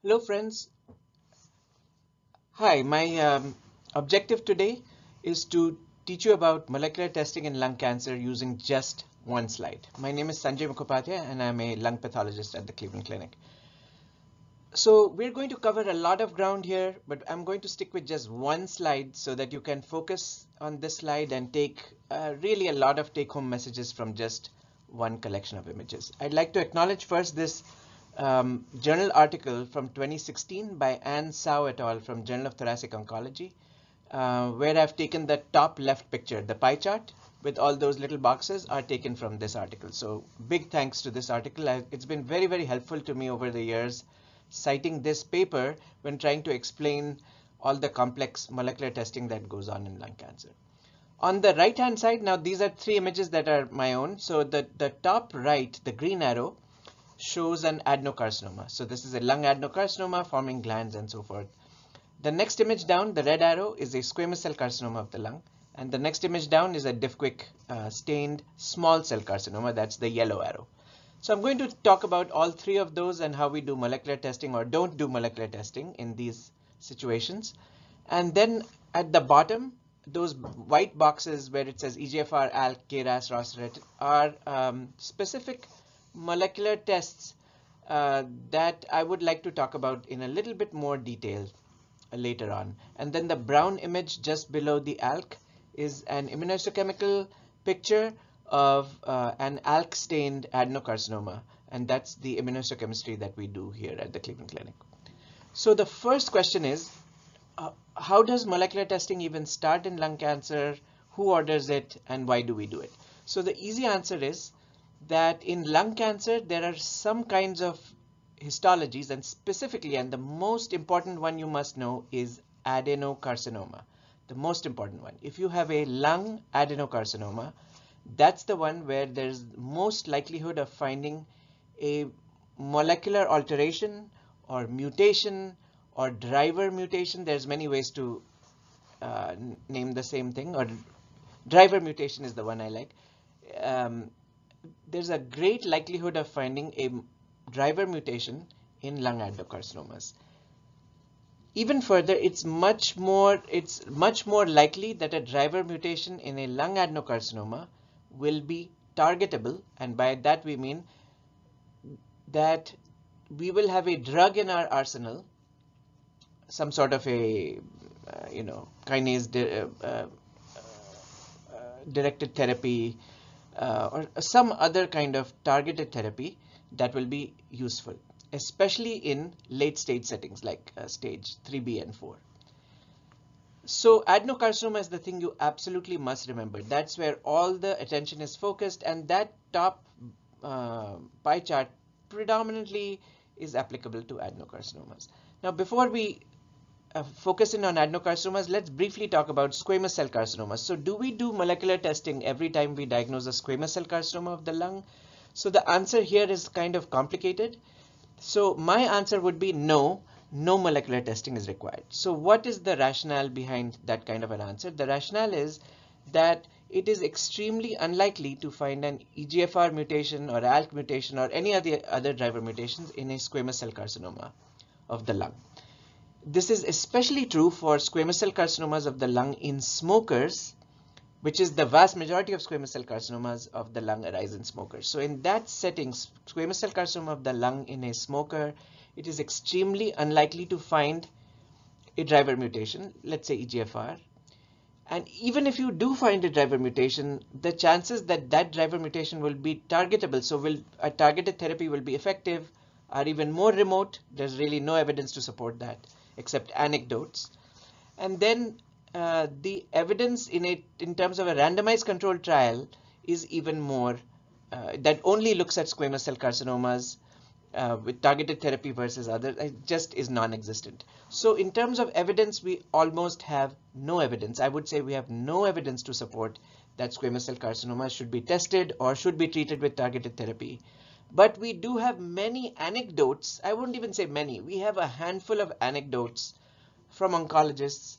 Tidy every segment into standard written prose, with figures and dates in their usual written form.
Hello friends. Hi, my objective today is to teach you about molecular testing in lung cancer using just one slide. My name is Sanjay Mukhopadhyay and I'm a lung pathologist at the Cleveland Clinic. So we're going to cover a lot of ground here, but I'm going to stick with just one slide so that you can focus on this slide and take really a lot of take-home messages from just one collection of images. I'd like to acknowledge first this journal article from 2016 by Ann Sau et al. From Journal of Thoracic Oncology, where I've taken the top left picture, the pie chart with all those little boxes are taken from this article. So big thanks to this article. It's been very, very helpful to me over the years, citing this paper when trying to explain all the complex molecular testing that goes on in lung cancer. On the right hand side, now these are three images that are my own. So the top right, the green arrow, shows an adenocarcinoma. So this is a lung adenocarcinoma forming glands and so forth. The next image down, the red arrow, is a squamous cell carcinoma of the lung. And the next image down is a Diffquick stained small cell carcinoma. That's the yellow arrow. So I'm going to talk about all three of those and how we do molecular testing or don't do molecular testing in these situations. And then at the bottom, those white boxes where it says EGFR, ALK, KRAS, ROS, RET are specific molecular tests that I would like to talk about in a little bit more detail later on. And then the brown image just below the ALK is an immunohistochemical picture of an ALK stained adenocarcinoma, and that's the immunohistochemistry that we do here at the Cleveland Clinic. So the first question is, how does molecular testing even start in lung cancer? Who orders it, and why do we do it? So the easy answer is that in lung cancer there are some kinds of histologies, and specifically, and the most important one you must know is adenocarcinoma. The most important one. If you have a lung adenocarcinoma, that's the one where there's most likelihood of finding a molecular alteration or mutation or driver mutation. There's many ways to name the same thing, or driver mutation is the one I like. There's a great likelihood of finding a driver mutation in lung adenocarcinomas. Even further, it's much more likely that a driver mutation in a lung adenocarcinoma will be targetable, and by that we mean that we will have a drug in our arsenal, some sort of a kinase directed therapy or some other kind of targeted therapy that will be useful, especially in late stage settings like stage 3B and 4. So adenocarcinoma is the thing you absolutely must remember. That's where all the attention is focused, and that top pie chart predominantly is applicable to adenocarcinomas. Now, before we focus in on adenocarcinomas, let's briefly talk about squamous cell carcinomas. So do we do molecular testing every time we diagnose a squamous cell carcinoma of the lung? So the answer here is kind of complicated. So my answer would be no molecular testing is required. So what is the rationale behind that kind of an answer? The rationale is that it is extremely unlikely to find an EGFR mutation or ALK mutation or any of the other driver mutations in a squamous cell carcinoma of the lung. This is especially true for squamous cell carcinomas of the lung in smokers, which is the vast majority of squamous cell carcinomas of the lung arise in smokers. So in that setting, squamous cell carcinoma of the lung in a smoker, it is extremely unlikely to find a driver mutation, let's say EGFR. And even if you do find a driver mutation, the chances that that driver mutation will be targetable, so a targeted therapy will be effective, are even more remote. There's really no evidence to support that except anecdotes. And then the evidence in terms of a randomized controlled trial is even more, that only looks at squamous cell carcinomas with targeted therapy versus others, it just is non-existent. So in terms of evidence, we almost have no evidence. I would say we have no evidence to support that squamous cell carcinomas should be tested or should be treated with targeted therapy. But we do have many anecdotes. I wouldn't even say many. We have a handful of anecdotes from oncologists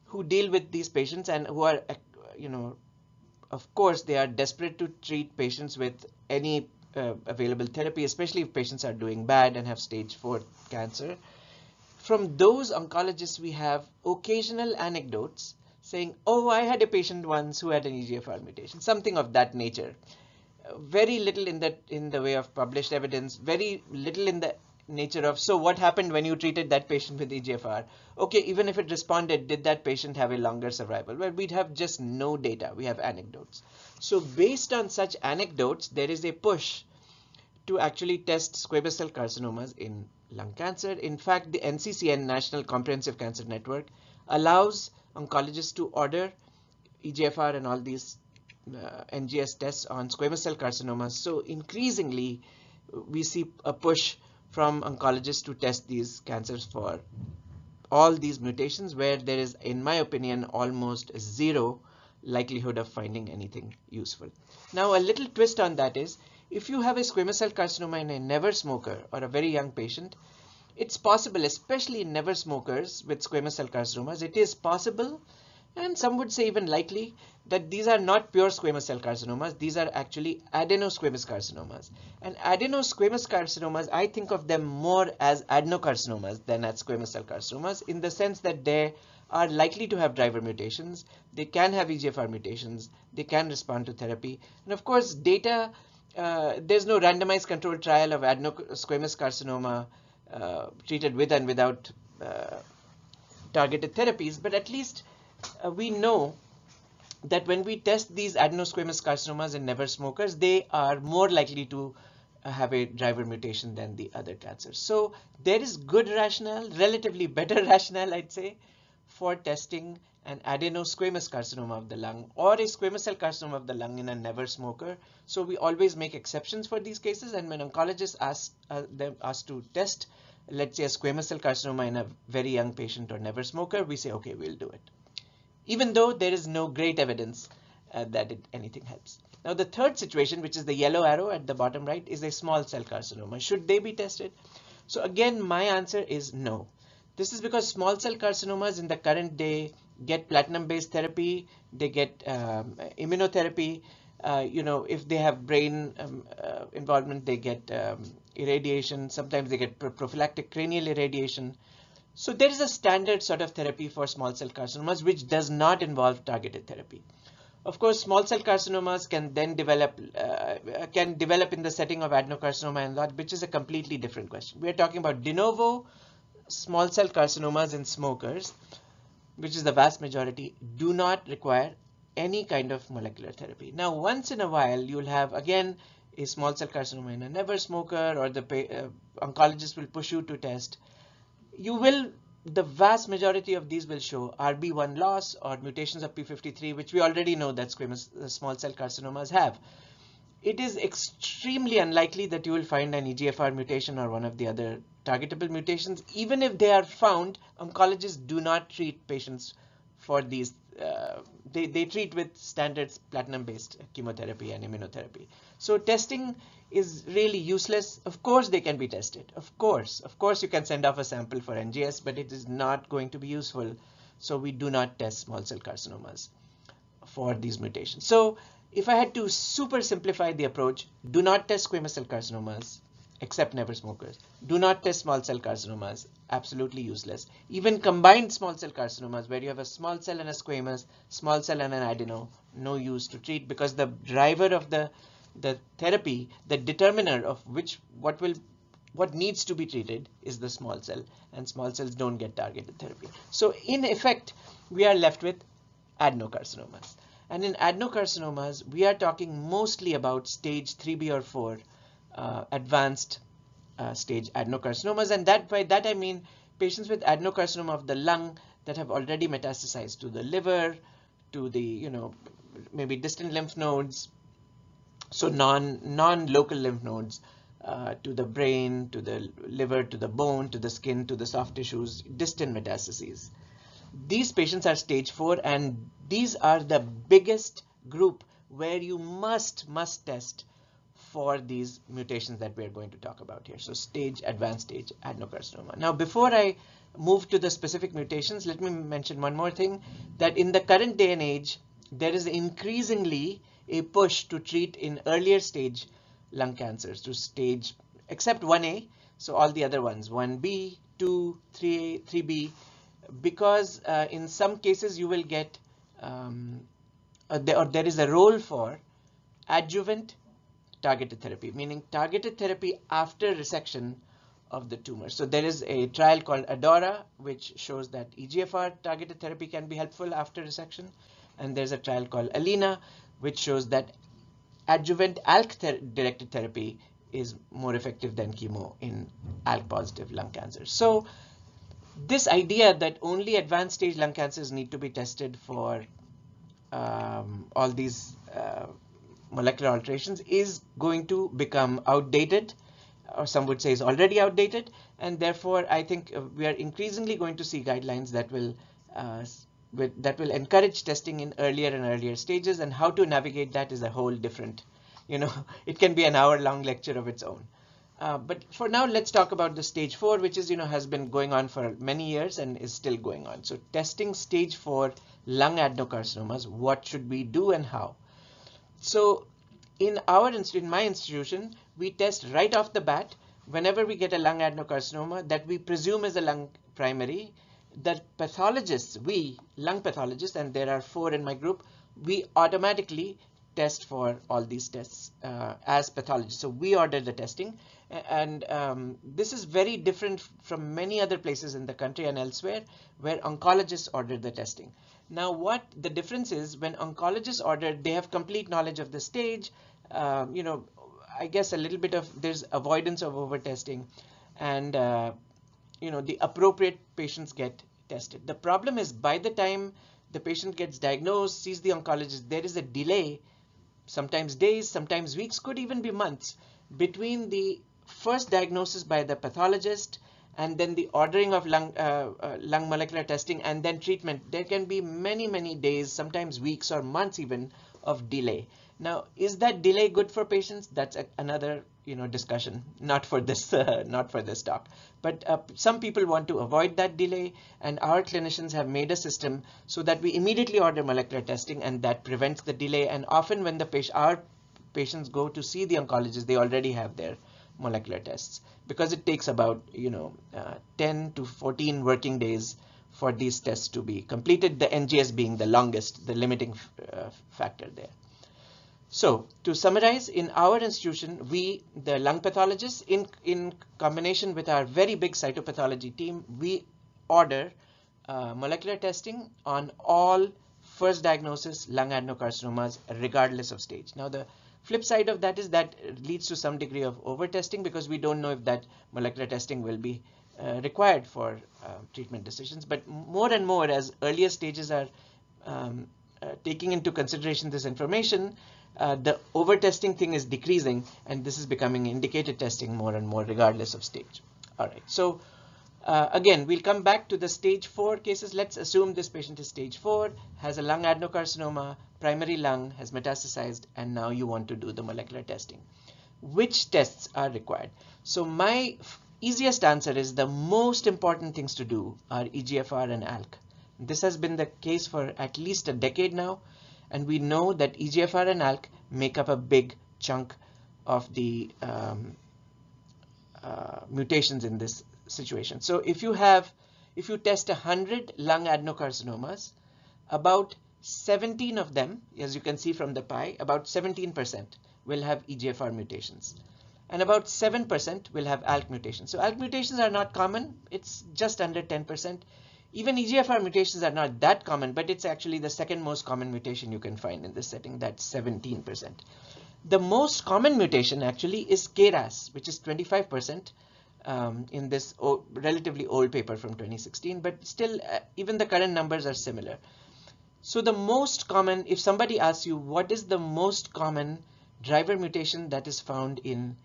who deal with these patients and who are, of course, they are desperate to treat patients with any available therapy, especially if patients are doing bad and have stage 4 cancer. from those oncologists, we have occasional anecdotes saying, oh, I had a patient once who had an EGFR mutation, something of that nature. Very little in the way of published evidence, very little in the nature of, so what happened when you treated that patient with EGFR? Okay, even if it responded, did that patient have a longer survival? Well, we'd have just no data. We have anecdotes. So based on such anecdotes, there is a push to actually test squamous cell carcinomas in lung cancer. In fact, the NCCN, National Comprehensive Cancer Network, allows oncologists to order EGFR and all these NGS tests on squamous cell carcinomas. So increasingly, we see a push from oncologists to test these cancers for all these mutations where there is, in my opinion, almost zero likelihood of finding anything useful. Now, a little twist on that is, if you have a squamous cell carcinoma in a never smoker or a very young patient, it's possible, especially in never smokers with squamous cell carcinomas, it is possible, and some would say even likely, that these are not pure squamous cell carcinomas. These are actually adenosquamous carcinomas. And adenosquamous carcinomas, I think of them more as adenocarcinomas than as squamous cell carcinomas, in the sense that they are likely to have driver mutations. They can have EGFR mutations. They can respond to therapy. And of course, data, there's no randomized controlled trial of adenosquamous carcinoma treated with and without targeted therapies, but at least we know that when we test these adenosquamous carcinomas in never smokers, they are more likely to have a driver mutation than the other cancers. So there is good rationale, relatively better rationale, I'd say, for testing an adenosquamous carcinoma of the lung or a squamous cell carcinoma of the lung in a never smoker. So we always make exceptions for these cases, and when oncologists ask to test, let's say, a squamous cell carcinoma in a very young patient or never smoker, we say, okay, we'll do it, even though there is no great evidence that anything helps. Now, the third situation, which is the yellow arrow at the bottom right, is a small cell carcinoma. Should they be tested? So again, my answer is no. This is because small cell carcinomas in the current day get platinum-based therapy, they get immunotherapy. If they have brain involvement, they get irradiation. Sometimes they get prophylactic cranial irradiation. So there is a standard sort of therapy for small cell carcinomas which does not involve targeted therapy. Of course, small cell carcinomas can then develop in the setting of adenocarcinoma and that, which is a completely different question. We are talking about de novo small cell carcinomas in smokers, which is the vast majority, do not require any kind of molecular therapy. Now, once in a while, you'll have again a small cell carcinoma in a never smoker, or the oncologist will push you to test. The vast majority of these will show RB1 loss or mutations of P53, which we already know that squamous small cell carcinomas have. It is extremely unlikely that you will find an EGFR mutation or one of the other targetable mutations. Even if they are found, oncologists do not treat patients for these. They treat with standard platinum-based chemotherapy and immunotherapy. So testing is really useless. Of course they can be tested. Of course you can send off a sample for NGS, but it is not going to be useful. So we do not test small cell carcinomas for these mutations. So if I had to super simplify the approach, do not test squamous cell carcinomas, except never smokers. Do not test small cell carcinomas, absolutely useless. Even combined small cell carcinomas, where you have a small cell and a squamous, small cell and an adeno, no use to treat, because the driver of the therapy, the determiner of what needs to be treated is the small cell, and small cells don't get targeted therapy. So in effect, we are left with adenocarcinomas. And in adenocarcinomas, we are talking mostly about stage 3B or 4 advanced stage adenocarcinomas, and by that I mean patients with adenocarcinoma of the lung that have already metastasized to the liver, to the maybe distant lymph nodes, so non-local lymph nodes, to the brain, to the liver, to the bone, to the skin, to the soft tissues, distant metastases. These patients are stage 4, and these are the biggest group where you must test for these mutations that we are going to talk about here. So advanced stage adenocarcinoma. Now, before I move to the specific mutations, let me mention one more thing, that in the current day and age, there is increasingly a push to treat in earlier stage lung cancers, to stage, except 1A, So all the other ones, 1B, 2, 3A, 3B, because in some cases you will get, there is a role for adjuvant targeted therapy, meaning targeted therapy after resection of the tumor. So there is a trial called ADORA, which shows that EGFR targeted therapy can be helpful after resection. And there's a trial called ALINA, which shows that adjuvant ALK-directed therapy is more effective than chemo in ALK-positive lung cancer. So this idea that only advanced stage lung cancers need to be tested for all these molecular alterations is going to become outdated, or some would say is already outdated, and therefore I think we are increasingly going to see guidelines that will encourage testing in earlier and earlier stages, and how to navigate that is a whole different, it can be an hour-long lecture of its own. But for now, let's talk about the stage 4, which is, has been going on for many years and is still going on. So testing stage 4 lung adenocarcinomas, what should we do and how? So in my institution, we test right off the bat whenever we get a lung adenocarcinoma that we presume is a lung primary. The pathologists, lung pathologists, and there are 4 in my group, we automatically test for all these tests as pathologists. So we order the testing, and this is very different from many other places in the country and elsewhere where oncologists order the testing. Now, what the difference is, when oncologists order, they have complete knowledge of the stage. I guess a little bit of there's avoidance of over testing, and the appropriate patients get tested. The problem is, by the time the patient gets diagnosed, sees the oncologist, there is a delay, sometimes days, sometimes weeks, could even be months, between the first diagnosis by the pathologist and then the ordering of lung molecular testing and then treatment. There can be many, many days, sometimes weeks or months even, of delay. Now, is that delay good for patients? That's another discussion, not for this talk. But some people want to avoid that delay, and our clinicians have made a system so that we immediately order molecular testing, and that prevents the delay. And often when our patients go to see the oncologist, they already have their molecular tests, because it takes about 10 to 14 working days for these tests to be completed, the NGS being the longest, the limiting factor there. So to summarize, in our institution, the lung pathologists, in combination with our very big cytopathology team, we order molecular testing on all first diagnosis lung adenocarcinomas, regardless of stage. Now, the flip side of that is that leads to some degree of over testing, because we don't know if that molecular testing will be required for treatment decisions. But more and more, as earlier stages are taking into consideration this information, the over testing thing is decreasing, and this is becoming indicated testing more and more, regardless of stage. All right, so again, we'll come back to the stage 4 cases. Let's assume this patient is stage 4, has a lung adenocarcinoma, primary lung has metastasized, and now you want to do the molecular testing. Which tests are required? So my easiest answer is the most important things to do are EGFR and ALK. This has been the case for at least a decade now, and we know that EGFR and ALK make up a big chunk of the mutations in this situation. So if you test 100 lung adenocarcinomas, about 17 of them, as you can see from the pie, about 17% will have EGFR mutations, and about 7% will have ALK mutations. So ALK mutations are not common. It's just under 10%. Even EGFR mutations are not that common, but it's actually the second most common mutation you can find in this setting. That's 17%. The most common mutation actually is KRAS, which is 25%. In this relatively old paper from 2016, but still even the current numbers are similar. So the most common, if somebody asks you what is the most common driver mutation that is found in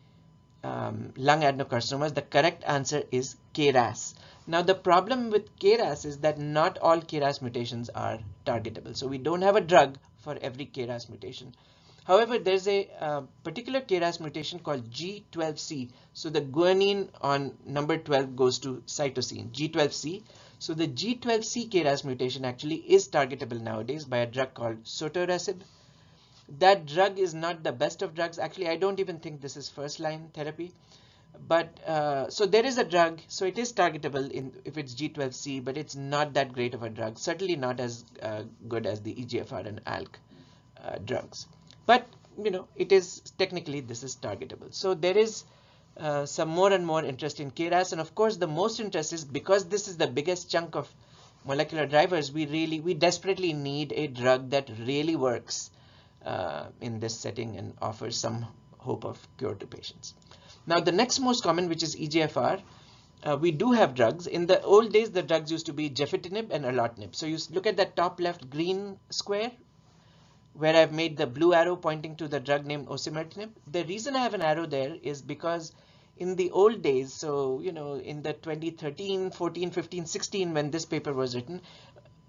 lung adenocarcinomas, the correct answer is KRAS. Now, the problem with KRAS is that not all KRAS mutations are targetable. So we don't have a drug for every KRAS mutation. However, there's a particular KRAS mutation called G12C. So the guanine on number 12 goes to cytosine, G12C. So the G12C KRAS mutation actually is targetable nowadays by a drug called sotorasib. That drug is not the best of drugs. Actually, I don't even think this is first-line therapy. But so there is a drug, so it is targetable if it's G12C, but it's not that great of a drug. Certainly not as good as the EGFR and ALK drugs. But it is technically, this is targetable. So there is some more and more interest in KRAS, and of course the most interest is because this is the biggest chunk of molecular drivers. We desperately need a drug that really works in this setting and offers some hope of cure to patients. Now the next most common, which is EGFR, we do have drugs. In the old days, the drugs used to be gefitinib and erlotinib. So you look at that top left green square where I've made the blue arrow pointing to the drug named osimertinib. The reason I have an arrow there is because in the old days, so in the 2013, 14, 15, 16, when this paper was written,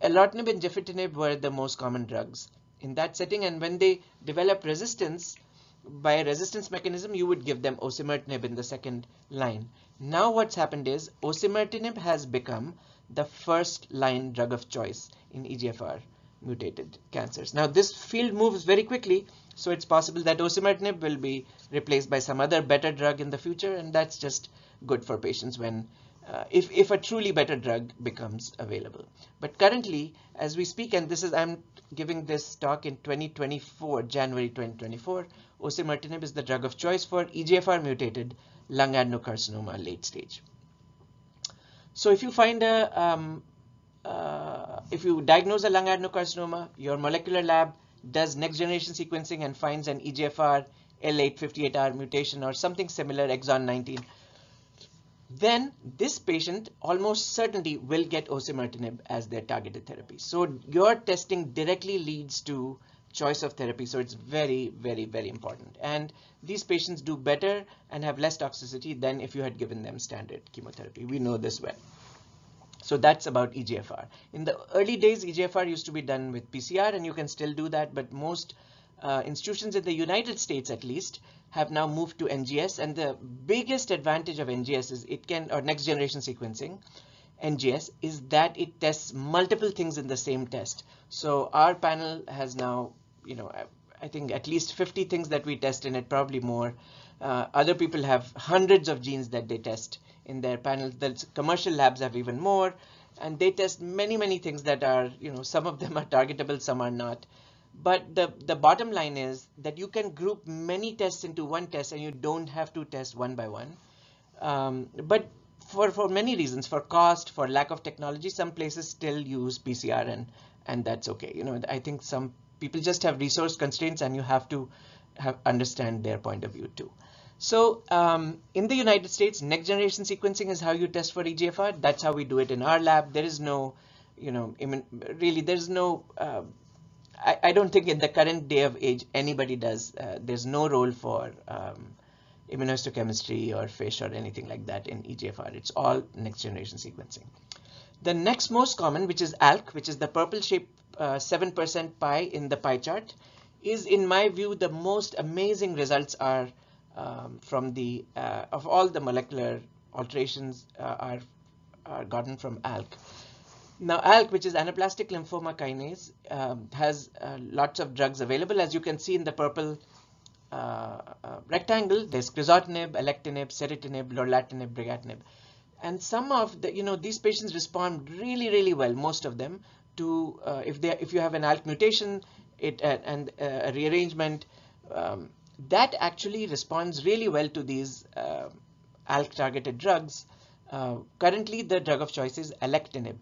erlotinib and gefitinib were the most common drugs in that setting, and when they develop resistance, by a resistance mechanism, you would give them osimertinib in the second line. Now what's happened is osimertinib has become the first line drug of choice in EGFR mutated cancers. Now this field moves very quickly, so it's possible that osimertinib will be replaced by some other better drug in the future, and that's just good for patients when if a truly better drug becomes available. But currently, as we speak, and I'm giving this talk in 2024, January 2024, osimertinib is the drug of choice for EGFR mutated lung adenocarcinoma late stage. So if you find if you diagnose a lung adenocarcinoma, your molecular lab does next generation sequencing and finds an EGFR L858R mutation or something similar, exon 19, then this patient almost certainly will get osimertinib as their targeted therapy. So your testing directly leads to choice of therapy. So it's very, very, very important. And these patients do better and have less toxicity than if you had given them standard chemotherapy. We know this well. So that's about EGFR. In the early days, EGFR used to be done with PCR, and you can still do that, but most institutions in the United States at least have now moved to NGS, and the biggest advantage of NGS is or next generation sequencing, NGS, is that it tests multiple things in the same test. So our panel has now, I think at least 50 things that we test in it, probably more. Other people have hundreds of genes that they test in their panels. The commercial labs have even more, and they test many, many things that are, some of them are targetable, some are not. But the bottom line is that you can group many tests into one test, and you don't have to test one by one. But for many reasons, for cost, for lack of technology, some places still use PCR, and that's okay. I think some people just have resource constraints, and you have to understand their point of view too. So in the United States, next generation sequencing is how you test for EGFR. That's how we do it in our lab. There is no, really, there's no, I don't think in the current day of age anybody does. There's no role for immunohistochemistry or FISH or anything like that in EGFR. It's all next generation sequencing. The next most common, which is ALK, which is the purple shape 7% pie in the pie chart, is in my view the most amazing results are from the of all the molecular alterations are gotten from ALK. Now ALK, which is anaplastic lymphoma kinase, has lots of drugs available. As you can see in the purple rectangle, there's crizotinib, alectinib, ceritinib, lorlatinib, brigatinib. And some of the, these patients respond really, really well, most of them, to if you have an ALK mutation and a rearrangement, that actually responds really well to these ALK targeted drugs. Currently, the drug of choice is alectinib.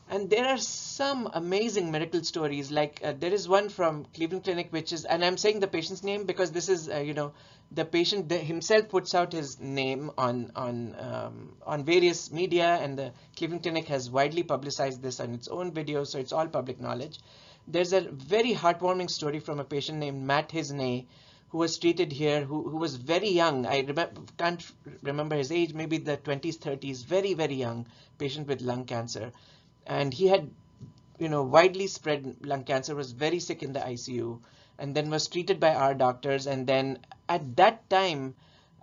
And there are some amazing miracle stories, like there is one from Cleveland Clinic, which is, and I'm saying the patient's name because this is, the patient himself puts out his name on various media, and the Cleveland Clinic has widely publicized this on its own videos, so it's all public knowledge. There's a very heartwarming story from a patient named Matt Hisney, who was treated here, who was very young. I can't remember his age, maybe the 20s, 30s, very, very young patient with lung cancer. And he had, widely spread lung cancer, was very sick in the ICU, and then was treated by our doctors. And then at that time,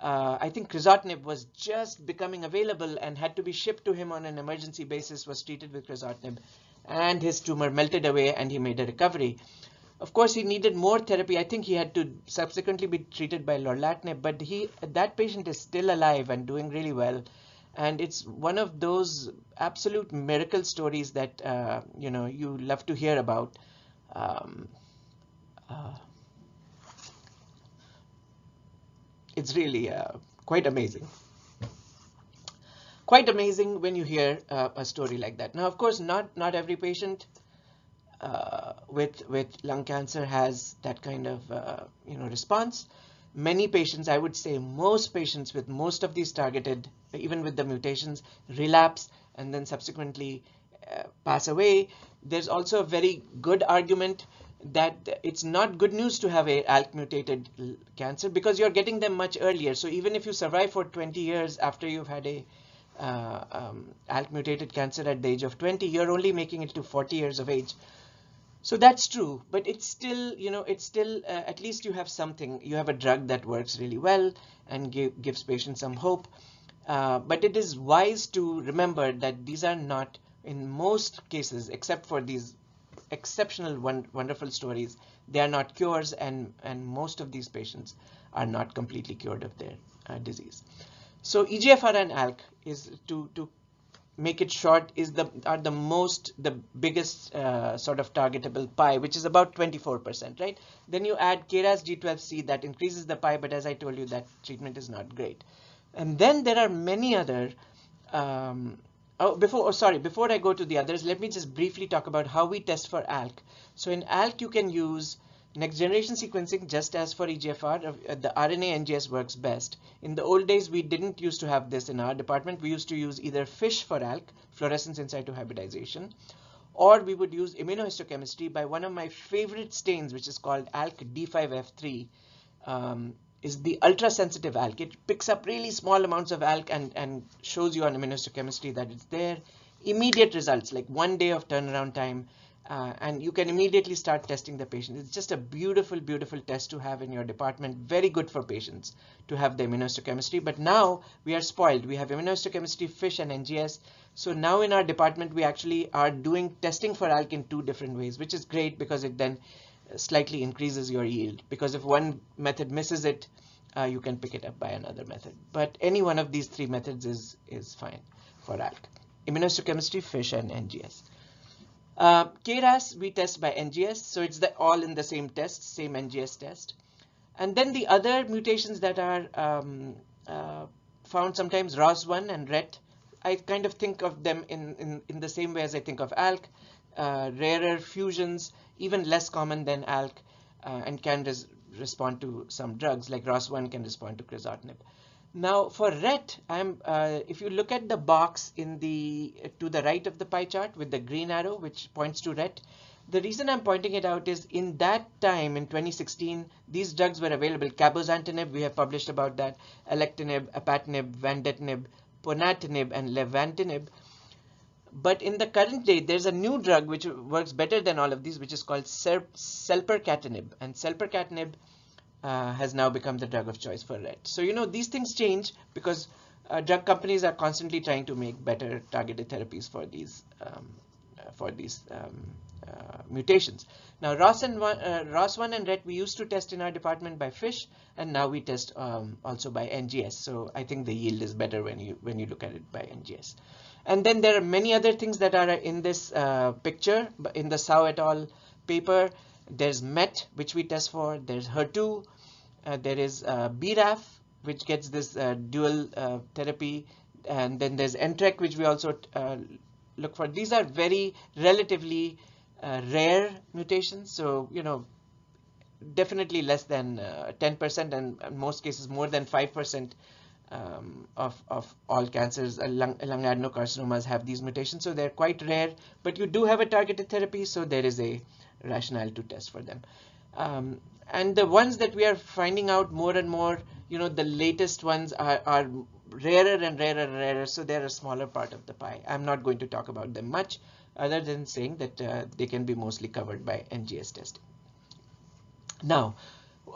I think crizotinib was just becoming available and had to be shipped to him on an emergency basis, was treated with crizotinib, and his tumor melted away and he made a recovery. Of course, he needed more therapy. I think he had to subsequently be treated by lorlatinib, but that patient is still alive and doing really well. And it's one of those absolute miracle stories that you love to hear about. It's really quite amazing. Quite amazing when you hear a story like that. Now, of course, not every patient with lung cancer has that kind of response. Many patients, I would say most patients with most of these targeted, even with the mutations, relapse and then subsequently pass away. There's also a very good argument that it's not good news to have a ALK mutated cancer because you're getting them much earlier. So even if you survive for 20 years after you've had a ALK mutated cancer at the age of 20, you're only making it to 40 years of age. So that's true, but it's still, at least you have something. You have a drug that works really well and gives patients some hope. But it is wise to remember that these are not, in most cases, except for these exceptional, wonderful stories, they are not cures, and most of these patients are not completely cured of their disease. So EGFR and ALK is, to make it short, are the biggest sort of targetable pie, which is about 24%, right? Then you add KRAS G12C, that increases the pie, but as I told you, that treatment is not great. And then there are many other. Before I go to the others, let me just briefly talk about how we test for ALK. So in ALK, you can use next generation sequencing just as for EGFR. The RNA NGS works best. In the old days, we didn't used to have this in our department. We used to use either FISH for ALK, fluorescence in situ hybridization, or we would use immunohistochemistry by one of my favorite stains, which is called ALK D5F3. Is the ultra-sensitive ALK. It picks up really small amounts of ALK and shows you on immunohistochemistry that it's there. Immediate results, like 1 day of turnaround time, and you can immediately start testing the patient. It's just a beautiful, beautiful test to have in your department. Very good for patients to have the immunohistochemistry. But now we are spoiled. We have immunohistochemistry, FISH, and NGS. So now in our department, we actually are doing testing for ALK in 2 different ways, which is great because it then slightly increases your yield, because if one method misses it, you can pick it up by another method. But any one of these 3 methods is fine for ALK. Immunohistochemistry, FISH, and NGS. KRAS we test by NGS, so it's all in the same test, same NGS test. And then the other mutations that are found sometimes, ROS1 and RET, I kind of think of them in the same way as I think of ALK. Rarer fusions, even less common than ALK, and can respond to some drugs, like ROS1 can respond to crizotinib. Now for RET, if you look at the box to the right of the pie chart with the green arrow, which points to RET, the reason I'm pointing it out is in that time, in 2016, these drugs were available. Cabozantinib, we have published about that, alectinib, apatinib, vandetanib, ponatinib, and levantinib. But in the current day, there's a new drug which works better than all of these, which is called selpercatinib. And selpercatinib has now become the drug of choice for RET. So, these things change because drug companies are constantly trying to make better targeted therapies for these mutations. Now, ROS1 and RET we used to test in our department by FISH, and now we test also by NGS. So I think the yield is better when you look at it by NGS. And then there are many other things that are in this picture, in the Sao et al. Paper. There's MET, which we test for. There's HER2. There is BRAF, which gets this dual therapy. And then there's NTRK, which we also look for. These are very relatively rare mutations. So, definitely less than 10%, and in most cases more than 5%. Of all cancers, lung adenocarcinomas have these mutations, so they're quite rare, but you do have a targeted therapy, so there is a rationale to test for them. And the ones that we are finding out more and more, the latest ones are rarer and rarer, so they're a smaller part of the pie. I'm not going to talk about them much, other than saying that they can be mostly covered by NGS testing. Now,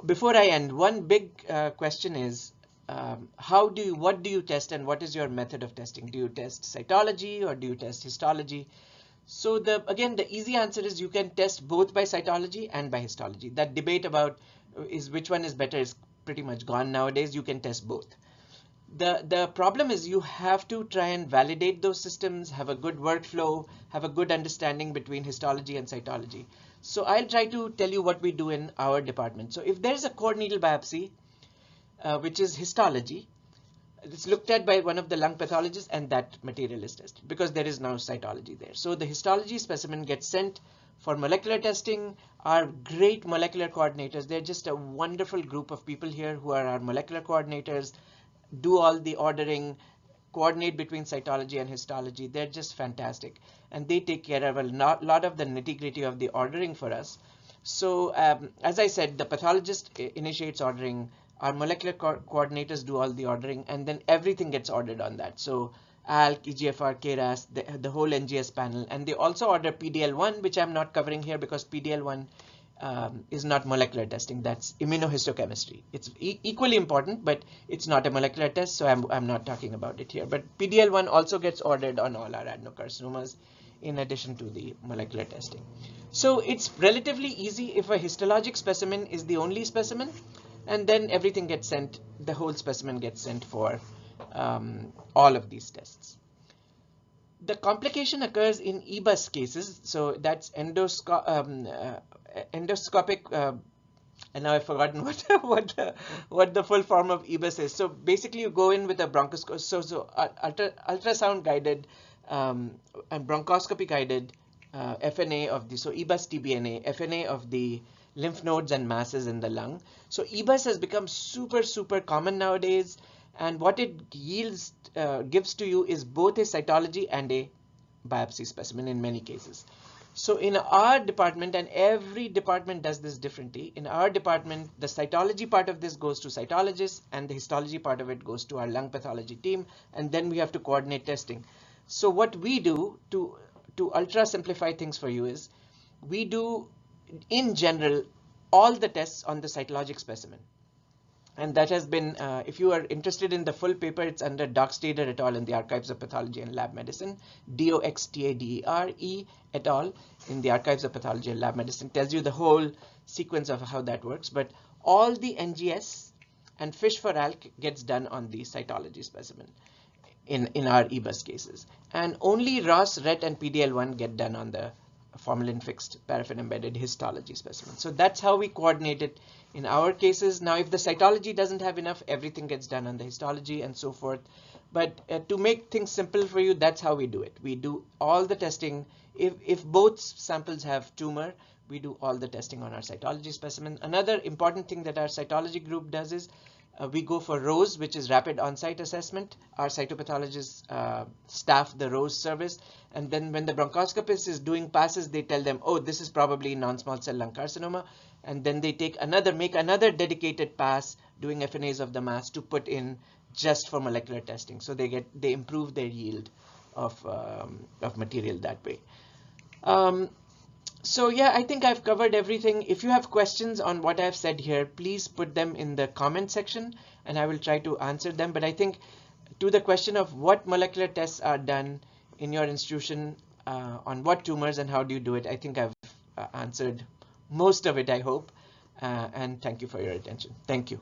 before I end, one big question is, what do you test, and what is your method of testing? Do you test cytology or do you test histology? So again, the easy answer is you can test both by cytology and by histology. That debate about is which one is better is pretty much gone nowadays. You can test both. The problem is you have to try and validate those systems, have a good workflow, have a good understanding between histology and cytology. So I'll try to tell you what we do in our department. So if there's a cord needle biopsy, which is histology, it's looked at by one of the lung pathologists and that material is tested because there is no cytology there. So the histology specimen gets sent for molecular testing. Our great molecular coordinators, they're just a wonderful group of people here who are our molecular coordinators, do all the ordering, coordinate between cytology and histology. They're just fantastic. And they take care of a lot of the nitty-gritty of the ordering for us. So as I said, the pathologist initiates ordering, our molecular coordinators do all the ordering, and then everything gets ordered on that. So ALK, EGFR, KRAS, the whole NGS panel. And they also order PDL1, which I'm not covering here because PDL1 is not molecular testing. That's immunohistochemistry. It's equally important, but it's not a molecular test, so I'm not talking about it here. But PDL1 also gets ordered on all our adenocarcinomas in addition to the molecular testing. So it's relatively easy if a histologic specimen is the only specimen, and then everything gets sent, the whole specimen gets sent for all of these tests. The complication occurs in EBUS cases, so that's endoscopic, and now I've forgotten what the full form of EBUS is. So basically you go in with a bronchoscope, so ultrasound guided and bronchoscopy guided FNA of the, so EBUS TBNA, FNA of the lymph nodes and masses in the lung. So EBUS has become super common nowadays, and what it yields gives to you is both a cytology and a biopsy specimen in many cases. So in our department, and every department does this differently, in our department the cytology part of this goes to cytologists and the histology part of it goes to our lung pathology team, and then we have to coordinate testing. So what we do to ultra simplify things for you is we do in general all the tests on the cytologic specimen. And that has been, if you are interested in the full paper, it's under Dockstader et al. In the Archives of Pathology and Lab Medicine, Doxtadere et al. In the Archives of Pathology and Lab Medicine, tells you the whole sequence of how that works. But all the NGS and FISH for ALK gets done on the cytology specimen in our EBUS cases. And only ROS, RET, and PDL1 get done on the formalin fixed paraffin embedded histology specimen. So that's how we coordinate it in our cases. Now if the cytology doesn't have enough, everything gets done on the histology and so forth. But to make things simple for you, that's how we do it. We do all the testing. If both samples have tumor, we do all the testing on our cytology specimen. Another important thing that our cytology group does is we go for ROSE, which is rapid on-site assessment. Our cytopathologists staff the ROSE service, and then when the bronchoscopist is doing passes, they tell them, oh, this is probably non-small cell lung carcinoma, and then they make another dedicated pass doing FNAs of the mass to put in just for molecular testing. So they improve their yield of material that way. So yeah, I think I've covered everything. If you have questions on what I've said here, please put them in the comment section and I will try to answer them. But I think to the question of what molecular tests are done in your institution, on what tumors and how do you do it, I think I've answered most of it, I hope. And thank you for your attention. Thank you.